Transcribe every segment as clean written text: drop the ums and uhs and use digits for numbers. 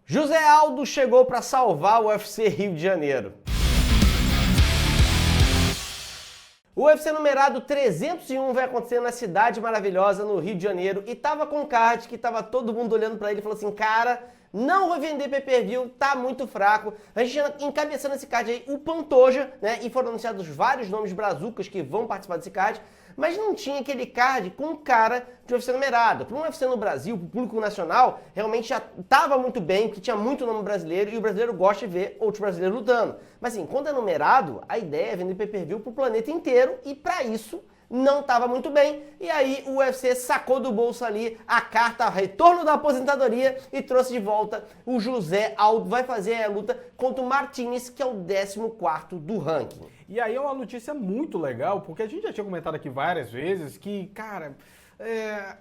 José Aldo chegou para salvar o UFC Rio de Janeiro. O UFC numerado 301 vai acontecer na cidade maravilhosa, no Rio de Janeiro, e tava com um card que tava todo mundo olhando para ele e falou assim, cara, não vai vender pay-per-view, tá muito fraco. A gente encabeçando esse card aí, o Pantoja, né, e foram anunciados vários nomes brazucas que vão participar desse card, mas não tinha aquele card com cara de UFC numerado. Para um UFC no Brasil, para o público nacional, realmente já estava muito bem, porque tinha muito nome brasileiro e o brasileiro gosta de ver outros brasileiros lutando. Mas assim, quando é numerado, a ideia é vender pay-per-view para o planeta inteiro e para isso não estava muito bem, e aí o UFC sacou do bolso ali a carta retorno da aposentadoria e trouxe de volta o José Aldo, vai fazer a luta contra o Martinez, que é o 14º do ranking. E aí é uma notícia muito legal, porque a gente já tinha comentado aqui várias vezes que, cara,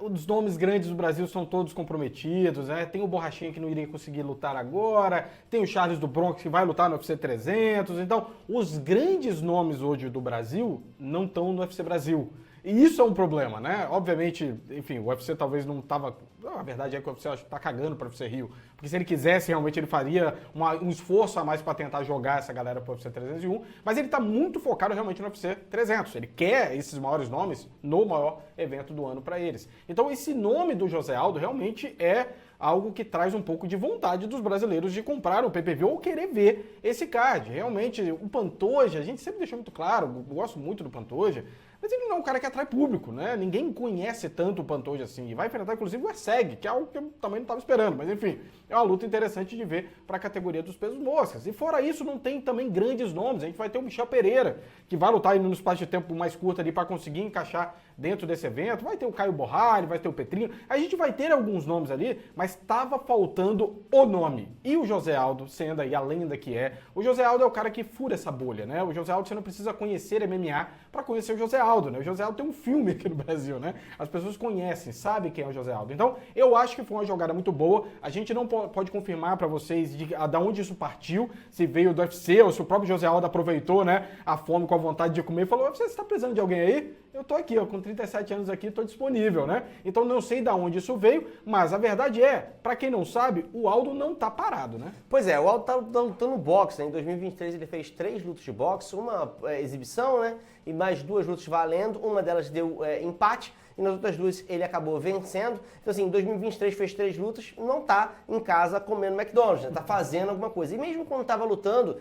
os nomes grandes do Brasil são todos comprometidos, né? Tem o Borrachinha que não iria conseguir lutar agora, tem o Charles do Bronx que vai lutar no UFC 300, então os grandes nomes hoje do Brasil não estão no UFC Brasil. E isso é um problema, né? Obviamente, enfim, o UFC talvez não estava... A verdade é que o UFC está cagando para o UFC Rio. Porque se ele quisesse, realmente ele faria um esforço a mais para tentar jogar essa galera para o UFC 301. Mas ele está muito focado realmente no UFC 300. Ele quer esses maiores nomes no maior evento do ano para eles. Então esse nome do José Aldo realmente é algo que traz um pouco de vontade dos brasileiros de comprar o pay-per-view ou querer ver esse card. Realmente, o Pantoja, a gente sempre deixou muito claro, eu gosto muito do Pantoja, mas ele não é um cara que atrai público, né? Ninguém conhece tanto o Pantoja assim. E vai enfrentar, inclusive, o Erceg, que é algo que eu também não estava esperando. Mas, enfim, é uma luta interessante de ver para a categoria dos pesos moscas. E fora isso, não tem também grandes nomes. A gente vai ter o Michel Pereira, que vai lutar no espaço de tempo mais curto ali para conseguir encaixar dentro desse evento. Vai ter o Caio Borralho, vai ter o Petrinho. A gente vai ter alguns nomes ali, mas estava faltando o nome. E o José Aldo, sendo aí a lenda que é, o José Aldo é o cara que fura essa bolha, né? O José Aldo, você não precisa conhecer MMA para conhecer o José Aldo, né? O José Aldo tem um filme aqui no Brasil, né? As pessoas conhecem, sabem quem é o José Aldo. Então, eu acho que foi uma jogada muito boa. A gente não pode confirmar para vocês de onde isso partiu, se veio do UFC ou se o próprio José Aldo aproveitou, né, a fome com a vontade de comer e falou, você está precisando de alguém aí? Eu tô aqui, ó, com 37 anos aqui, tô disponível, né? Então não sei de onde isso veio, mas a verdade é, para quem não sabe, o Aldo não tá parado, né? Pois é, o Aldo tá lutando boxe, né? Em 2023 ele fez 3 lutas de boxe, uma exibição, né? E mais 2 lutas valendo, uma delas deu empate, e nas outras 2 ele acabou vencendo. Então assim, em 2023 fez 3 lutas, não tá em casa comendo McDonald's, né? Tá fazendo alguma coisa. E mesmo quando tava lutando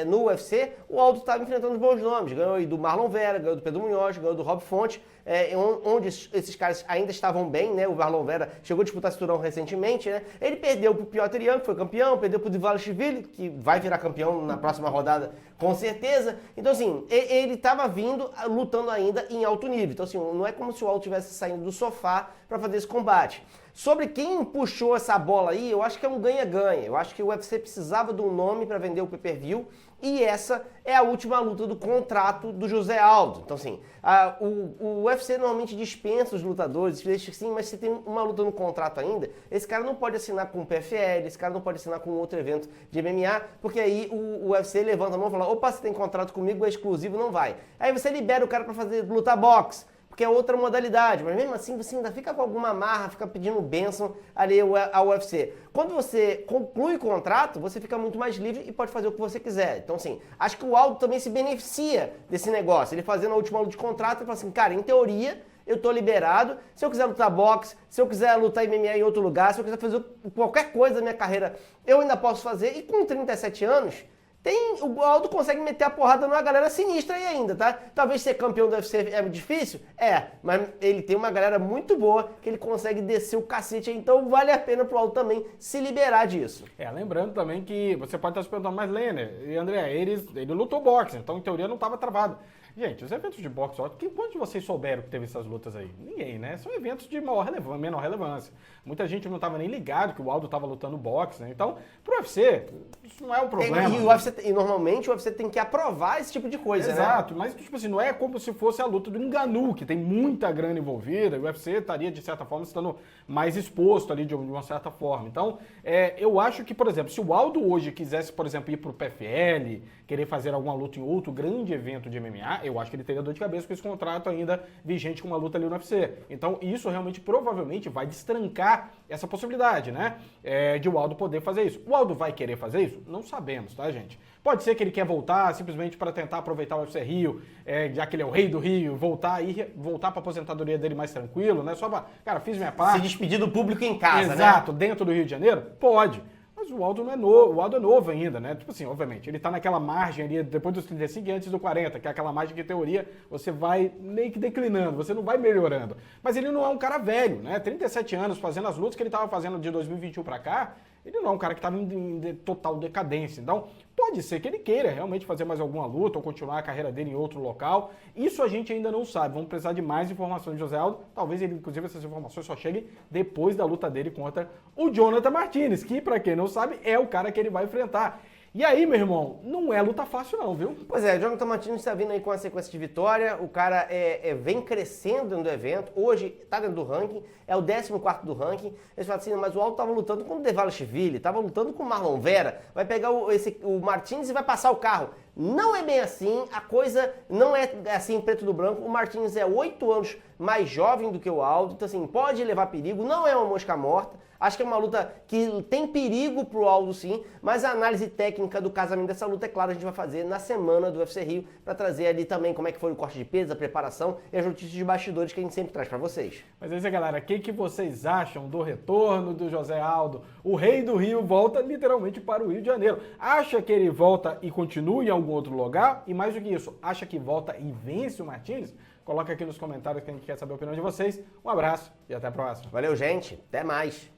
no UFC, o Aldo tava enfrentando bons nomes. Ganhou aí do Marlon Vera, ganhou do Pedro Munhoz, ganhou do Rob Fonte, onde esses caras ainda estavam bem, né? O Marlon Vera chegou a disputar cinturão recentemente, né? Ele perdeu pro Piotr Jan, que foi campeão, perdeu pro Dvalishvili, que vai virar campeão na próxima rodada, com certeza. Então assim, ele estava vindo, lutando ainda em alto nível. Então assim, não é como se o Aldo estivesse saindo do sofá para fazer esse combate. Sobre quem puxou essa bola aí, eu acho que é um ganha-ganha. Eu acho que o UFC precisava de um nome para vender o pay-per-view e essa é a última luta do contrato do José Aldo. Então assim, o UFC normalmente dispensa os lutadores, deixa assim, mas se tem uma luta no contrato ainda, esse cara não pode assinar com o PFL, esse cara não pode assinar com outro evento de MMA, porque aí o UFC levanta a mão e fala, opa, você tem contrato comigo, é exclusivo, não vai. Aí você libera o cara para fazer luta boxe, porque é outra modalidade, mas mesmo assim você ainda fica com alguma marra, fica pedindo bênção ali ao UFC. Quando você conclui o contrato, você fica muito mais livre e pode fazer o que você quiser. Então assim, acho que o Aldo também se beneficia desse negócio. Ele fazendo a última luta de contrato, ele fala assim, cara, em teoria, eu tô liberado, se eu quiser lutar boxe, se eu quiser lutar MMA em outro lugar, se eu quiser fazer qualquer coisa da minha carreira, eu ainda posso fazer. E com 37 anos, o Aldo consegue meter a porrada numa galera sinistra aí ainda, tá? Talvez ser campeão do UFC é difícil? Mas ele tem uma galera muito boa que ele consegue descer o cacete aí, então vale a pena pro Aldo também se liberar disso. Lembrando também que você pode estar se perguntando, mas Lenner e André, ele lutou boxe, então em teoria não estava travado. Gente, os eventos de boxe, quantos de vocês souberam que teve essas lutas aí? Ninguém, né? São eventos de menor relevância. Muita gente não estava nem ligado que o Aldo estava lutando boxe, né? Então, pro UFC, isso não é um problema. E normalmente o UFC tem que aprovar esse tipo de coisa, né? Exato, mas tipo assim, não é como se fosse a luta do Ngannou, que tem muita grana envolvida, e o UFC estaria, de certa forma, estando mais exposto ali de uma certa forma. Então, eu acho que, por exemplo, se o Aldo hoje quisesse, por exemplo, ir pro PFL, querer fazer alguma luta em outro grande evento de MMA, eu acho que ele teria dor de cabeça com esse contrato ainda vigente com uma luta ali no UFC. Então isso realmente provavelmente vai destrancar essa possibilidade, né? De o Aldo poder fazer isso. O Aldo vai querer fazer isso? Não sabemos, tá, gente? Pode ser que ele quer voltar simplesmente para tentar aproveitar o UFC Rio, já que ele é o rei do Rio, voltar para a aposentadoria dele mais tranquilo, né? Só pra, cara, fiz minha parte. Se despedir do público em casa, Exato, né? dentro do Rio de Janeiro? Pode. Mas o Aldo não é novo, o Aldo é novo ainda, né? Tipo assim, obviamente, ele tá naquela margem ali, depois dos 35 e antes do 40, que é aquela margem que, em teoria, você vai meio que declinando, você não vai melhorando. Mas ele não é um cara velho, né? 37 anos, fazendo as lutas que ele tava fazendo de 2021 pra cá, ele não é um cara que estava em total decadência. Então, pode ser que ele queira realmente fazer mais alguma luta ou continuar a carreira dele em outro local. Isso a gente ainda não sabe. Vamos precisar de mais informações de José Aldo. Talvez, inclusive, essas informações só cheguem depois da luta dele contra o Jonathan Martinez, que, para quem não sabe, é o cara que ele vai enfrentar. E aí, meu irmão, não é luta fácil não, viu? Pois é, Jonathan Martinez está vindo aí com uma sequência de vitória, o cara vem crescendo dentro do evento, hoje está dentro do ranking, é o 14º do ranking. Eles falam assim, mas o Aldo estava lutando com o Devalishvili, estava lutando com o Marlon Vera, vai pegar o Martinez e vai passar o carro. Não é bem assim, a coisa não é assim preto no branco. O Martinez é 8 anos mais jovem do que o Aldo, então assim, pode levar perigo, não é uma mosca morta. Acho que é uma luta que tem perigo pro Aldo sim, mas a análise técnica do casamento dessa luta, é claro, a gente vai fazer na semana do UFC Rio, para trazer ali também como é que foi o corte de peso, a preparação e as notícias de bastidores que a gente sempre traz para vocês. Mas é isso aí, galera. O que vocês acham do retorno do José Aldo? O rei do Rio volta literalmente para o Rio de Janeiro. Acha que ele volta e continua em algum outro lugar? E mais do que isso, acha que volta e vence o Martinez? Coloca aqui nos comentários que a gente quer saber a opinião de vocês. Um abraço e até a próxima. Valeu, gente. Até mais.